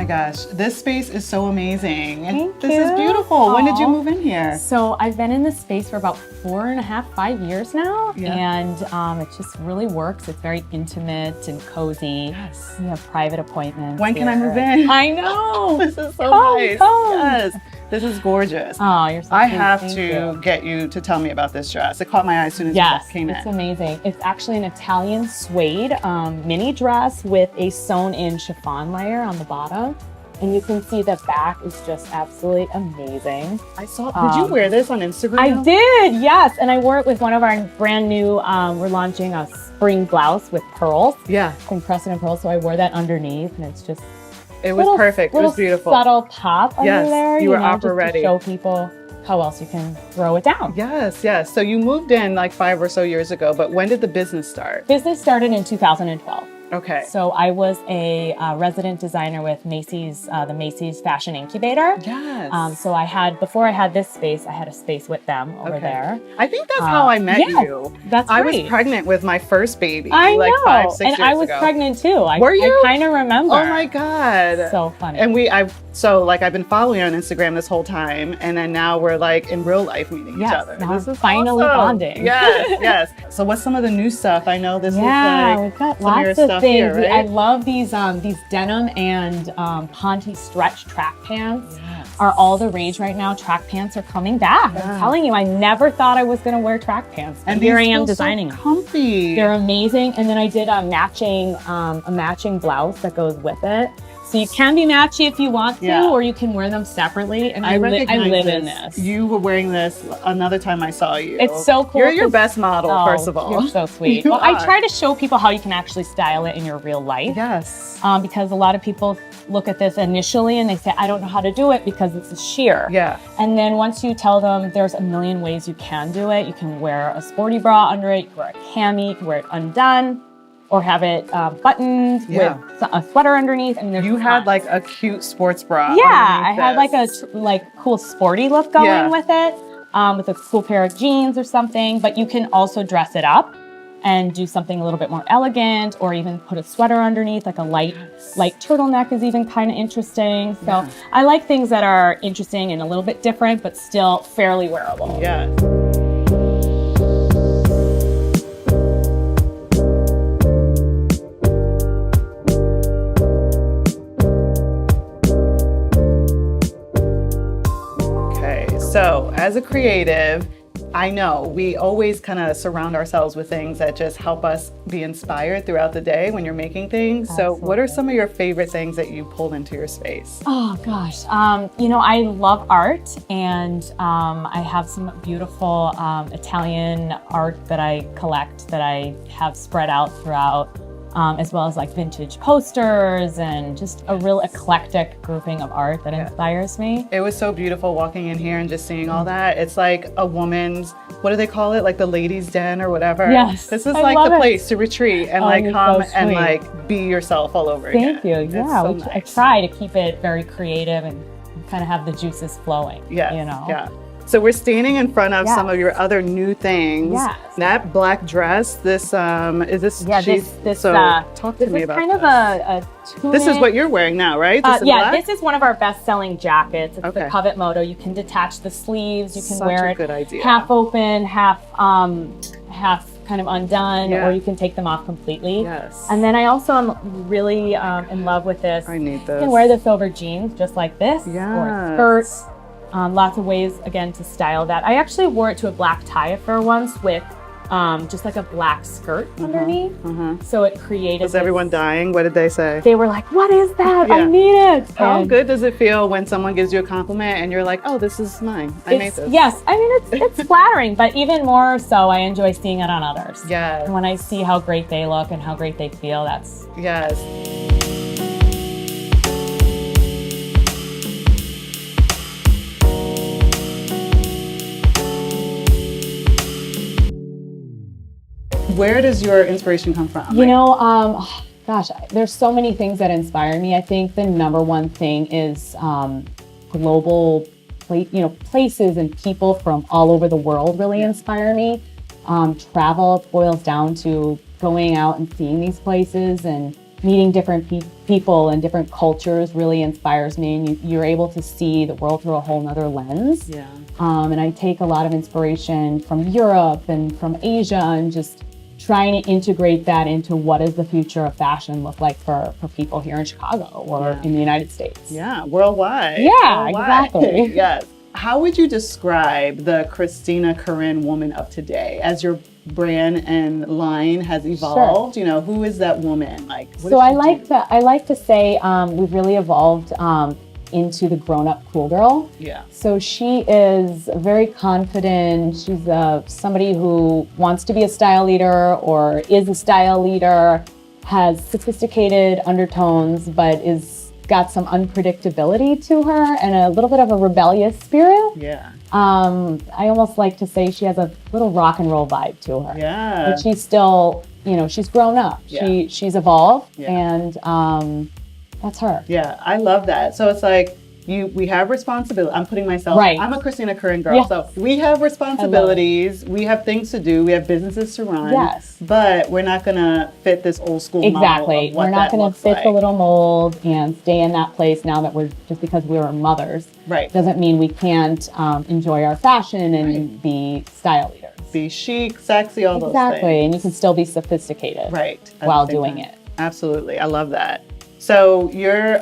Gosh, this space is so amazing. Thank you. This is beautiful. When did you move in here? So I've been in this space for about 4.5, 5 years now, and it just really works. It's very intimate and cozy. Yes. We have private appointments. When can I move in? I know. This is so nice. Come. Yes. This is gorgeous. Oh, you're so I sweet. have Thank to you. get you to tell me about this dress. It caught my eye as soon as Yes, you came in. it's amazing. It's actually an Italian suede mini dress with a sewn-in chiffon layer on the bottom. And you can see the back is just absolutely amazing. I saw, did you wear this on Instagram? I did, yes. And I wore it with one of our brand new, we're launching a spring blouse with pearls. Yeah. Encrusted in pearls, so I wore that underneath, and it's just It was perfect. It was beautiful. Subtle pop under there. You were know, opera just ready. to show people how else you can throw it down. Yes, yes. So you moved in like 5 or so years ago, but when did the business start? Business started in 2012. Okay. So I was a resident designer with Macy's, the Macy's Fashion Incubator. Yes. So I had, before I had this space, I had a space with them over there. I think that's how I met you. That's I great. was pregnant with my first baby. I like know. 5, 6 years and I was ago. pregnant too. Were you? I kind of remember. Oh my God. So funny. And I've been following you on Instagram this whole time, and then now we're like in real life meeting each other. Now This we're is finally awesome. bonding. Yes, yes. So what's some of the new stuff? I know this is Yeah, like we've got some of your lots of stuff things. here, right? I love these denim and Ponte stretch track pants. Are all the rage right now. Track pants are coming back. I'm telling you, I never thought I was going to wear track pants. And here I am designing them. Comfy. They're amazing. And then I did a matching blouse that goes with it. So you can be matchy if you want to, or you can wear them separately. And I live in this. You were wearing this another time I saw you. It's so cool. You're your best model, first of all. You're so sweet. Well, I try to show people how you can actually style it in your real life. Yes. Because a lot of people look at this initially and they say, I don't know how to do it because it's a sheer. Yeah. And then once you tell them there's a million ways you can do it, you can wear a sporty bra under it, you can wear a cami, you can wear it undone, or have it buttoned with a sweater underneath. I mean, you had like a cute sports bra. Yeah, I had like a cool sporty look going with it, with a cool pair of jeans or something. But you can also dress it up and do something a little bit more elegant, or even put a sweater underneath, like a light turtleneck is even kind of interesting. So I like things that are interesting and a little bit different, but still fairly wearable. Yeah. So as a creative, I know we always kind of surround ourselves with things that just help us be inspired throughout the day when you're making things. Absolutely. So what are some of your favorite things that you pulled into your space? Oh gosh, you know, I love art, and I have some beautiful Italian art that I collect that I have spread out throughout. As well as like vintage posters and just a real eclectic grouping of art that inspires me. It was so beautiful walking in here and just seeing all that. It's like a woman's, what do they call it? Like the ladies' den or whatever. Yes. This is like the place to retreat and like come and like be yourself all over again. Thank you. Yeah, so nice. I try to keep it very creative and kind of have the juices flowing. Yeah. You know? Yeah. So we're standing in front of some of your other new things. Yes. That black dress, this, is this? Yeah, talk to me about kind of a tunic. This is what you're wearing now, right? This is one of our best-selling jackets. It's the Covet Moto. You can detach the sleeves. You can wear it half open, half kind of undone, or you can take them off completely. Yes. And then I also am really in love with this. I need this. You can wear this over jeans just like this, or a skirt. Lots of ways, again, to style that. I actually wore it to a black tie affair once with just like a black skirt underneath. So it created Was everyone dying? What did they say? They were like, what is that? I need it. How good does it feel when someone gives you a compliment and you're like, oh, this is mine. I made this. Yes. I mean, it's flattering, but even more so, I enjoy seeing it on others. Yes. And when I see how great they look and how great they feel, that's... Yes. Where does your inspiration come from? You know, Gosh, there's so many things that inspire me. I think the number one thing is global, places and people from all over the world really inspire me. Travel boils down to going out and seeing these places, and meeting different people and different cultures really inspires me. And you're able to see the world through a whole nother lens. Yeah. And I take a lot of inspiration from Europe and from Asia, and just trying to integrate that into what does the future of fashion look like for people here in Chicago or in the United States. Yeah, worldwide. Yeah, Worldwide. exactly. Yes. How would you describe the Christina Karin woman of today as your brand and line has evolved? Sure. You know, who is that woman? Like, what So does I she do? like to say we've really evolved into the grown-up cool girl. Yeah. So she is very confident. She's somebody who wants to be a style leader or is a style leader, has sophisticated undertones, but is got some unpredictability to her and a little bit of a rebellious spirit. Yeah. I almost like to say she has a little rock and roll vibe to her. Yeah. But she's still, she's grown up. Yeah. She's evolved, Yeah. and that's her. Yeah, I love that. So it's like we have responsibility. I'm putting myself, Right. I'm a Christina Karin girl. Yes. So we have responsibilities, we have things to do, we have businesses to run. Yes. But we're not gonna fit this old school model Exactly. of what We're not that going to looks fit like. the little mold and stay in that place now that just because we were mothers. Right. Doesn't mean we can't enjoy our fashion and be style leaders. Be chic, sexy, all those Exactly. things. And you can still be sophisticated. Right. at while the same doing time. it. Absolutely. I love that. So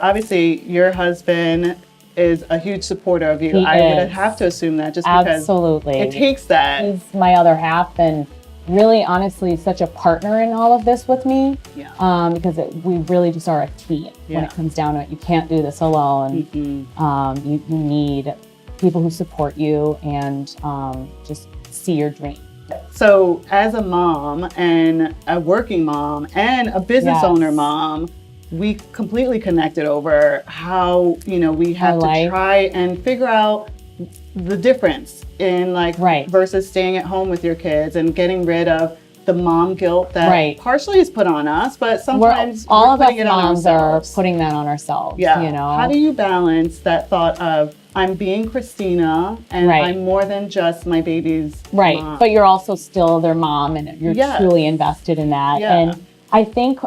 obviously your husband is a huge supporter of you. He I would is. have to assume that just because Absolutely. it takes that. He's my other half, and really, honestly, such a partner in all of this with me. Yeah. Because we really just are a team when it comes down to it. You can't do this alone. You need people who support you and just see your dream. So as a mom and a working mom and a business Yes. owner mom, we completely connected over how, we have to life. try and figure out the difference in Right. versus staying at home with your kids and getting rid of the mom guilt that Right. partially is put on us, but sometimes all we're of us putting it on moms are ourselves. putting that on ourselves. Yeah. You know. How do you balance that thought of I'm being Christina and Right. I'm more than just my baby's Right. mom? But you're also still their mom, and you're Yes. truly invested in that. Yeah. And I think,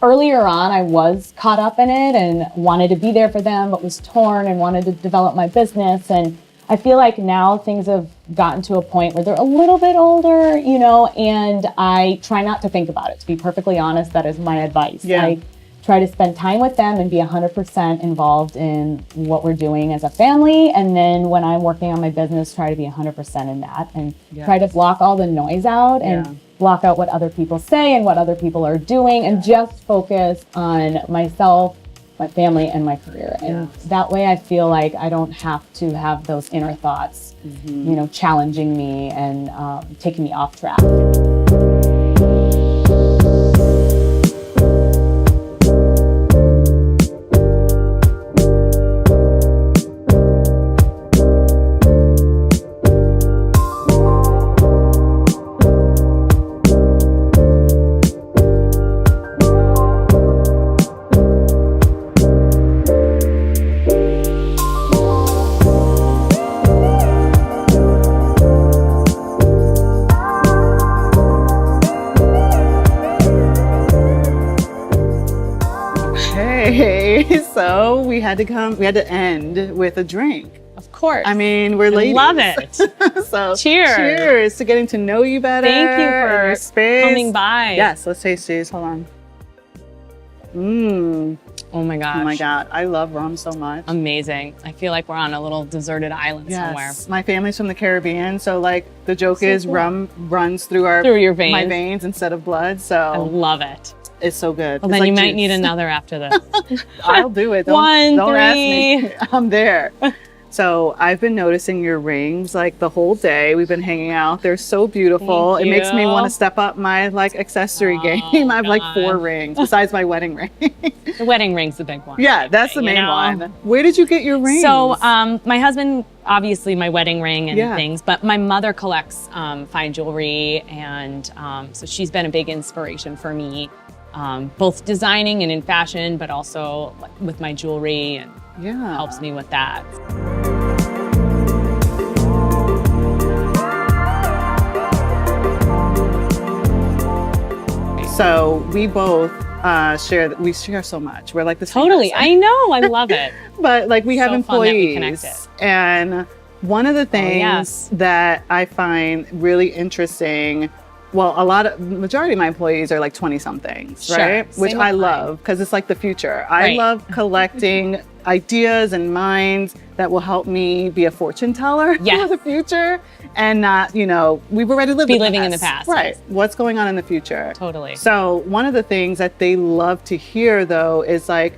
earlier on, I was caught up in it and wanted to be there for them, but was torn and wanted to develop my business. And I feel like now things have gotten to a point where they're a little bit older, and I try not to think about it. To be perfectly honest, that is my advice. Yeah. I try to spend time with them and be 100% involved in what we're doing as a family. And then when I'm working on my business, try to be 100% in that and try to block all the noise out and block out what other people say and what other people are doing and just focus on myself, my family, and my career. And that way I feel like I don't have to have those inner thoughts, challenging me and taking me off track. Okay, so we had to end with a drink. Of course. I mean, we're ladies. Love it. So Cheers. Cheers to getting to know you better. Thank you and for your space. coming by. Yes, let's taste these. Hold on. Oh my gosh. Oh my God, I love rum so much. Amazing. I feel like we're on a little deserted island somewhere. My family's from the Caribbean, so the joke So is cool. rum runs through Your veins. my veins instead of blood. I So love it. it's so good. Well, It's then like you might juice. need another after this. I'll do it. One, don't ask me. three. I'm there. So I've been noticing your rings the whole day. We've been hanging out. They're so beautiful. Thank It makes me you. want to step up my accessory game. I have God. 4 rings besides my wedding ring. The wedding ring's the big one. Yeah, that's the You main know? one. Where did you get your rings? So my husband, obviously my wedding ring and Yeah. things, but my mother collects fine jewelry, and so she's been a big inspiration for me. both designing and in fashion, but also with my jewelry, and helps me with that. So we both we share so much. We're like this. Totally, I know, I love it. But like we have so fun that we employees, connected. and one of the things that I find really interesting. Well, majority of my employees are like 20-somethings, right? Which I love because it's like the future. I love collecting ideas and minds that will help me be a fortune teller for the future, and not, we've already lived living in the past. Right. What's going on in the future? Totally. So one of the things that they love to hear though is like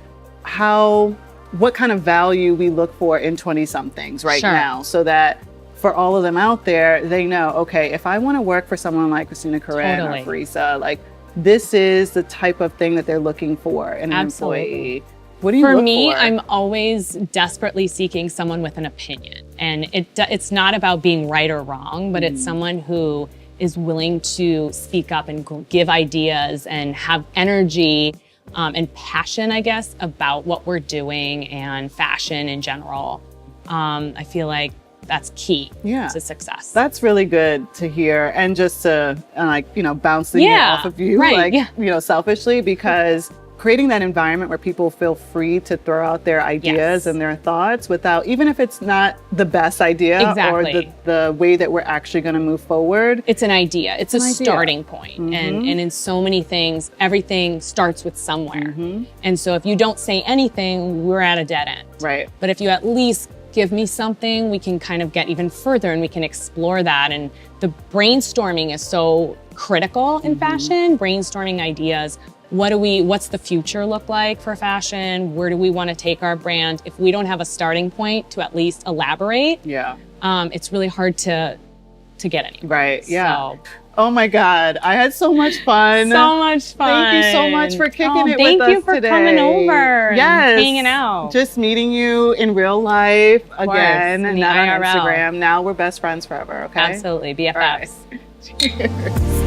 what kind of value we look for in 20-somethings right now, so that for all of them out there, they know, okay, if I want to work for someone like Christina Karin or Farissa, like this is the type of thing that they're looking for in an employee. What do you look for? For me, I'm always desperately seeking someone with an opinion. And it's not about being right or wrong, but it's someone who is willing to speak up and give ideas and have energy and passion, I guess, about what we're doing and fashion in general. I feel like that's key to success. That's really good to hear, and just to bounce the year off of you, selfishly, because creating that environment where people feel free to throw out their ideas and their thoughts without, even if it's not the best idea or the way that we're actually going to move forward. It's an idea. It's a starting point. And in so many things, everything starts with somewhere. And so if you don't say anything, we're at a dead end. Right. But if you at least give me something, we can kind of get even further and we can explore that. And the brainstorming is so critical in fashion, brainstorming ideas. What's the future look like for fashion? Where do we want to take our brand? If we don't have a starting point to at least elaborate, it's really hard to get anywhere. Right, so. Oh my God, I had so much fun. So much fun. Thank you so much for kicking it with us today. Thank you for coming over and hanging out. Just meeting you in real life again, and not on IRL. Instagram. Now we're best friends forever, okay? Absolutely, BFFs. Right. Cheers.